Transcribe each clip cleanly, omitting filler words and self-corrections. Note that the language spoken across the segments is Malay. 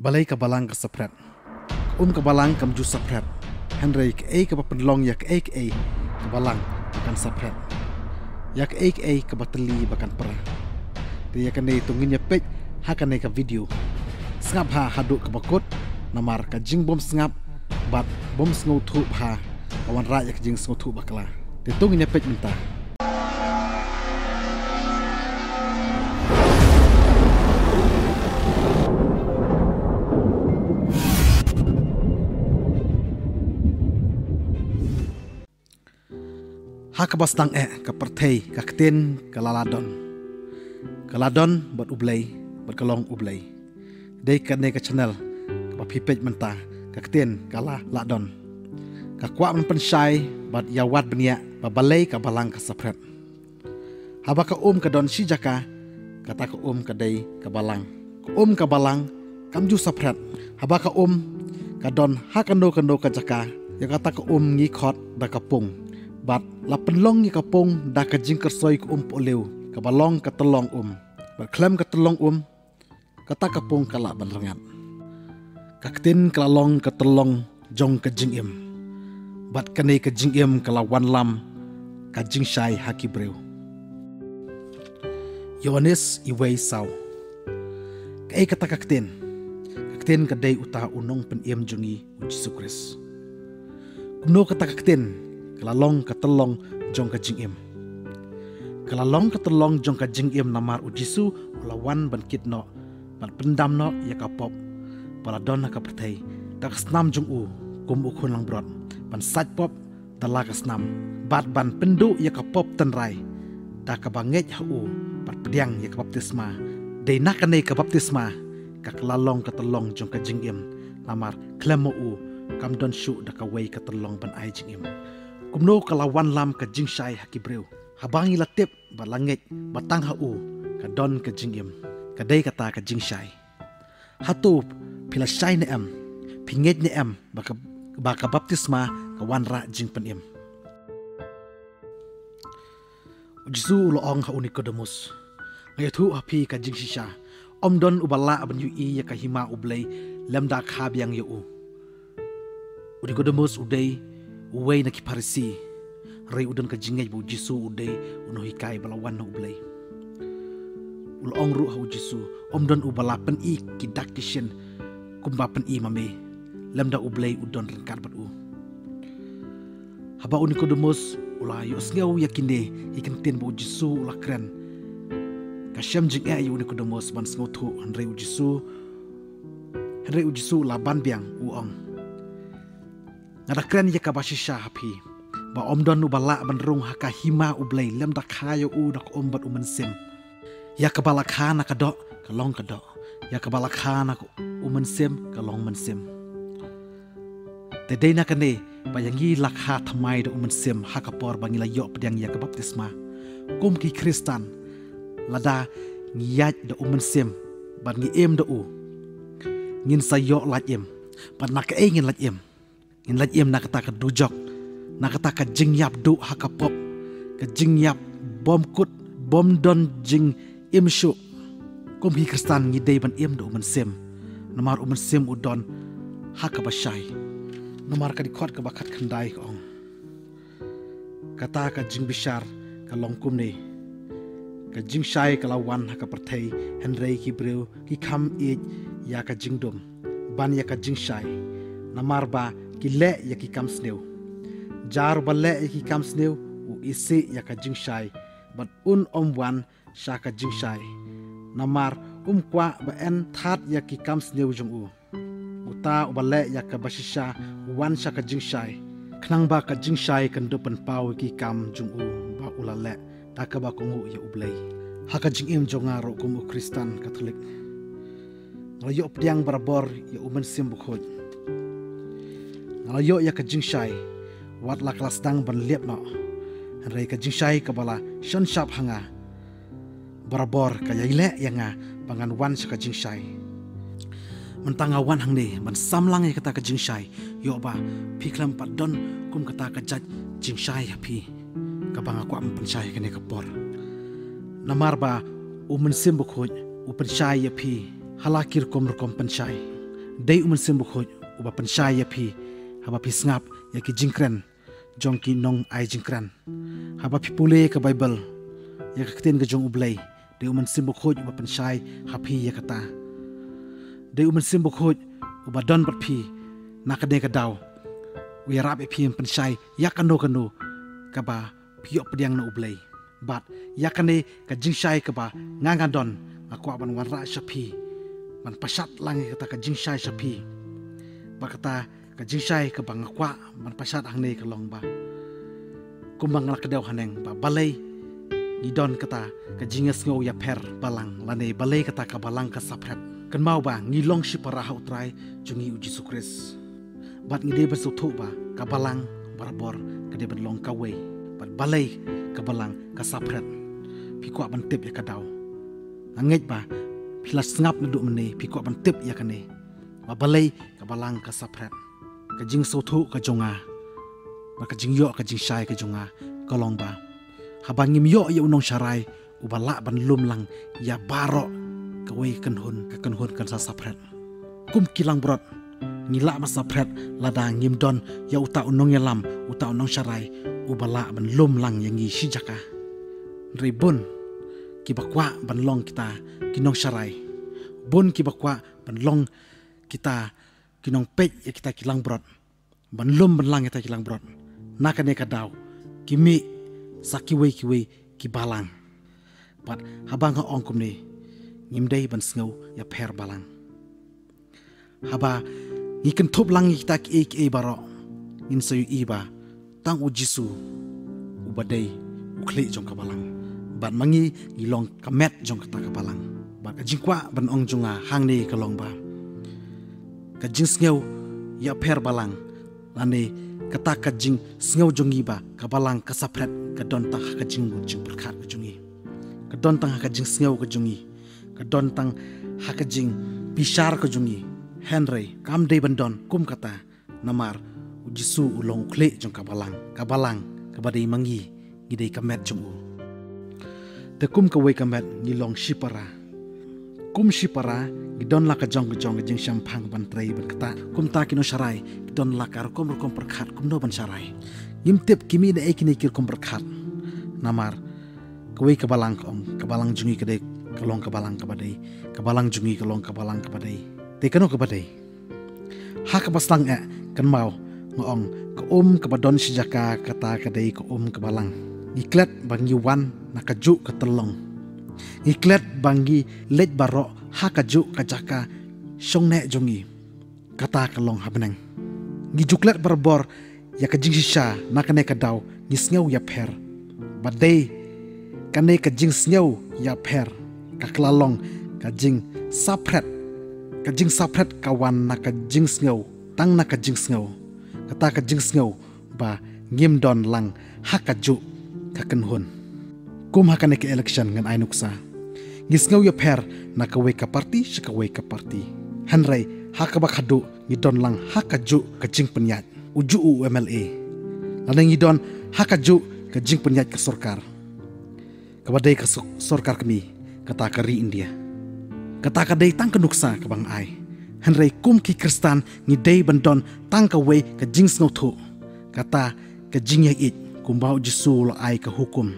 balai ka balang ka saprat ka balang kam ju saprat Henry ka ka penlong yak ka balang akan saprat yak ka bateli bakan perah dia kan tungin pej hakan ka video sngap ha haduk ka bakut namar ka jing bom sngap bat bom sngo thu ha kawan ra yak jing sngo thu bakla dia tungin pej minta Hakabas tang ka perthei ka kten ka laladon bat ublay bat kalong ublay dei ka ne ka channel ka pipej menta ka kten ka ladon ka kwa man pensyai bat yawat benia ba balai ka balang ka sapret haba ka ka don sijaka kata ka ka dei ka balang ka balang kamju sapret haba ka ka don hakando ka jaka ya kata ka ngi khot da ka pung bat la penlong ni kapong da ka jing kersoi ku poleu ka balong ka telong bat klem ka telong kata kapong kala banrangat ka ktin kalalong ka telong jong ka jing bat kane ka jing kala wan lam ka jing shai haki breu Yohanes iwei saw ka kata ka ktin ka dei uta unong pen jungi Jesus Christ kuno kata ka ktin kalalong katelong jong ka jing kalalong katelong jong ka jing namar ujisu ulawan ban kitno ban pendam no ya kapop paladon ka perthei tak snam jong kum ukhun lang brot ban sat pop tala ka snam bat ban pendu ya kapop tenrai ta ka banget bat pediang ya ka baptisma de nakane ka baptisma ka kalalong katelong jong ka jing namar klemo kam don shu da ka wei katelong ban ai jing kumno kalawan lam ka jing shai hakibreu habangi latip balangit batang ka don ka jingim kadai kata ka jing shai hatu pila shai ne pinget ne baka baptisma ka wanra jing pen Jisu loong ha Nicodemus ngayathu hapi ka jing shisha don ubala aban ya ka hima ublay lemda khabyang yu Nicodemus udai uway na kiparisi ray udan ka jingay bu Jisu uday unohikai balawan na ublay ulong ru ha Jisu don ubala pen kidak kisyen kumba pen mame lamda ublay udon rengkar bat haba Nicodemus ulayo sngaw yakinde ikan tin bu Jisu ulakren kasyam jing yu Nicodemus ban sngaw thu ray Jisu laban biang uong Nadakren ya kabashisha hapi ba don ubala banrung haka hima ublay lem dak hayo dak bat umensim ya kabala khana kadok kalong kadok ya kabala khana umensim kalong mensim tedei na kane bayangi lakha thamai da umensim hakapor bangila yo pedang ya kabaptisma kum ki kristan lada ngiyat da umensim ban ngi da ngin sayo lajim ban nak ngin lajim in laj nakata ka dujok nakata ka jingyap du hakapop ka jingyap bom kut bom don jing shu kum hi kristan ngi dei ban do sem namar sem udon hakabashai namar ka dikhot ka bakat khandai ong kata ka jing bishar ka longkum ne ka jing shai ka lawan hakaperthei henrei ki breu ki kham ya ka jingdom ban ya ka jing shai namar ba kile ya ki kam sneu jar balle ya ki kam sneu isi ya ka jing shai bat wan sha ka jing shai namar kwa ba en that ya ki kam sneu jong uta balle ya ka bashisha wan sha ka jing shai khnang ba ka jing shai kan do pan pau ki kam jong ba ulale ta ka ba ko ya ublay ha ka jing jonga ro kum kristan katolik ngayo pdiang barabor ya sim bukhoj ngalayo ya ka jing shai wat la klas dang ban liep no rai ka jing shai ka bala shan shap hanga barabor ka yaile yanga bangan wan sa ka jing shai mentanga wan hang ni ban samlang ya kata ka jing shai yo ba phiklam padon kum kata ka jat jing shai hapi ka banga kwa pen shai ka ne ka por namar ba sim bukhoj upen shai ya phi halakir kom pen shai Day uman sim bukhoj uba pensyai ya pi haba pi sngap ya ki jingkren jong ki nong ai jingkren haba pi pule ka Bible ya ka kten ka jong ublay day uman sim bukhoj uba pensyai hapi ya kata day uman sim bukhoj uba don bat pi nakade ka daw wi rap e pi pensyai ya kano ka ba piok pediang na ublay bat ya kane ka jingshai ka ba ngangadon akwa ban warra shapi man pasat lang kata ka jingshai shapi ba kata ka jingshai ka bang akwa man pasat ang ne ka long ba kumbang la kadaw haneng ba balay gidon kata ka jingas ngo ya per balang lane balay kata ka balang ka sapret kan mau ba ngilong si para ha utrai jungi uji sukres bat ngide ba suthu ba ka balang barbor kade ban long ka we bat balay ka balang ka sapret pi kwa ban tip ya kadaw angej ba pilas ngap na du mene pi kwa ban tip ya kane ba balay ka balang ka sapret ka jing suthu ka jonga ba ka jing yo ka jing shai ka jonga ka long ba habang ngim yo ya unong sharai ubala ban lum lang ya baro ka we kan hun kan sa sapret kum kilang brot ngila ma sapret lada ngim don ya uta unong ya lam uta unong sharai ubala ban lum lang yang ngi shijaka ribun kibakwa ban long kita kinong sharai bun kibakwa ban long kita kinong pej ya kita kilang brot ban lum ban lang kita kilang brot nakane ka daw kimi sakiwe kibalang pat habang ha ongkum ni ngimdei ban sngo ya per balang haba ngiken thop lang kita ki baro in sayu iba tang ujisu ubadei ukhle jong ka balang bat mangi ngilong kamet jong kata ka balang bat ka jingkwa ban ong jonga hang ni ka long ba ka jing sngo ya per balang lane kata ka jing sngo jongi ba ka balang ka sapret ka don tang ka jing jing berkat ka jongi ka don tang ka jing sngo ka jongi ka don tang ha ka jing bishar ka jongi Henry kam de bandon kum kata namar ujisu ulong kle jong ka balang ka badai mangi gidei kamet jong u te kum ka we kamet ngilong shipara kum shipara gidon la ka jong jing shampang ban trai ban kata kum ta kino sharai gidon la kar kum perkhat kum no ban sharai ngim tip kimi de ekini kir kum perkhat namar ka we ka balang jungi ka de kalong ka balang ka badai ka balang jungi kalong ka balang ka badai te kano ka badai ha ka baslang kan mau ngong ka ka badon sijaka kata ka dei ka ka balang ngiklet bangi wan nakaju ka telong ngiklet bangi lej baro ha ka ju ka jaka shongne jongi kata ka long habnang ngijuklet barbor ya ka jingsha nakane ka daw ngisngau ya per badai kane ka jingsngau ya per ka klalong ka jing sapret kawan na ka jing sngo tang na ka jing sngo kata ka jing sngo ba ngim don lang hakaju ka kanhun kum hakane ke election ngan ainuksa ngisngau ya per na ka we ka party shika we ka party hanrai hakaba khadu ngidon lang hakaju ka jing penyat uju UMLA lanang ngidon hakaju ka jing penyat ka sarkar kabadai ka sarkar kami kata ka ri India kata ka day tang kanuksa ka bang ai hanray kum ki kristan ni day bandon tang ka we ka jing sngo thu kata ka jing ya it kumbau jisu lo ai ka hukum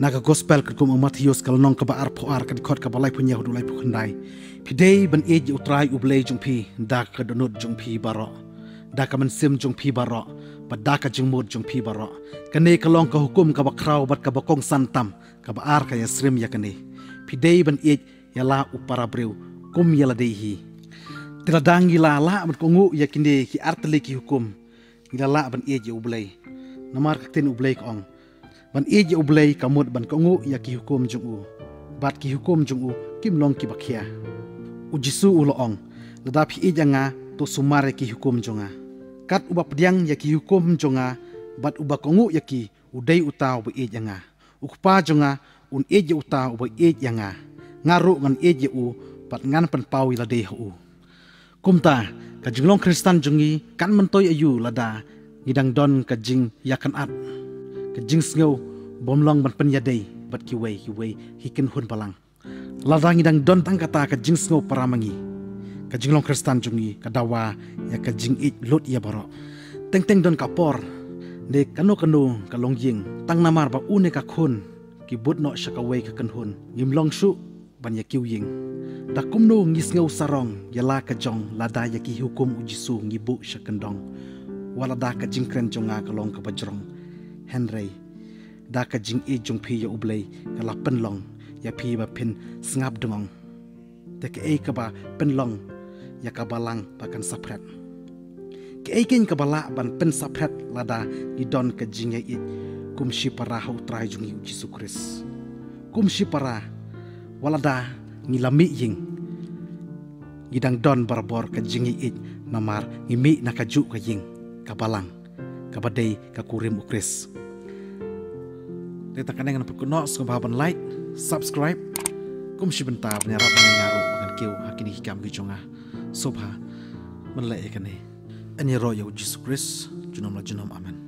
na ka gospel ka kum Matthews kal nong ka ba ar phoar ka dikhot ka balai punya hu lai phundai pi day ban e ji utrai ublei jung phi da ka donut jung phi baro da ka man sim jung phi baro ba da ka jing mud jung phi baro ka ne ka long ka hukum ka ba kraw bat ka ba kong santam ka ba ar ka ya srim ya ka ne pi day ban e yala upara breu kum yala dehi tiradang gila la ban kongu yakinde ki artele ki hukum gila la ban eje ublei namar kakten ublei kong ban eje ublei kamut ban kongu yaki hukum jungu bat ki hukum jungu kim long ki bakhia ujisu uloong lada phi ejanga to sumare ki hukum jonga kat uba pediang yaki hukum jonga bat uba kongu yaki udai uta uba ejanga ukpa jonga un eje uta uba ejanga ngaru ngan eje u pat ngan pan pawi la deh u kumta ka jinglong kristan jungi kan mentoy ayu lada ngidang don ka jing yakan at ka jing sngo bomlong ban pen yadei bat ki wei hiken hun balang lada ngidang don tang kata ka jing sngo paramangi jinglong Kristan jungi kadawa ya ka jingit lut ya barok teng don kapor de kanu kalong ying tang namar ba une ka khun ki but no shakaway ka kanhun yimlong shu ban ya kiw ying da kumno ngis ngau sarong yala ka jong lada ya ki hukum ujisu ngibu shakandong wala da ka jingkren jonga kalong ka bajrong henry da ka jing e jong phi ya ublay kala penlong ya phi ba pin sngap dongong te ke e ka ba penlong ya ka balang pakan sapret ke e kin ka bala ban pen sapret lada ni don ka jing e kumshi para hau trai jungi Yesus Kris kumshi para walada ngilami ying gidang don barbor ka jingi it namar ngimi nakaju ka ying kabalang kabadai ka kurim ukris deta kaneng na pagkuno so baban like subscribe kumshi benta penyarap ngaro bagan kiu hakini hikam gijonga sobha menlai kane ani ro ya Yesus Kris junom amen.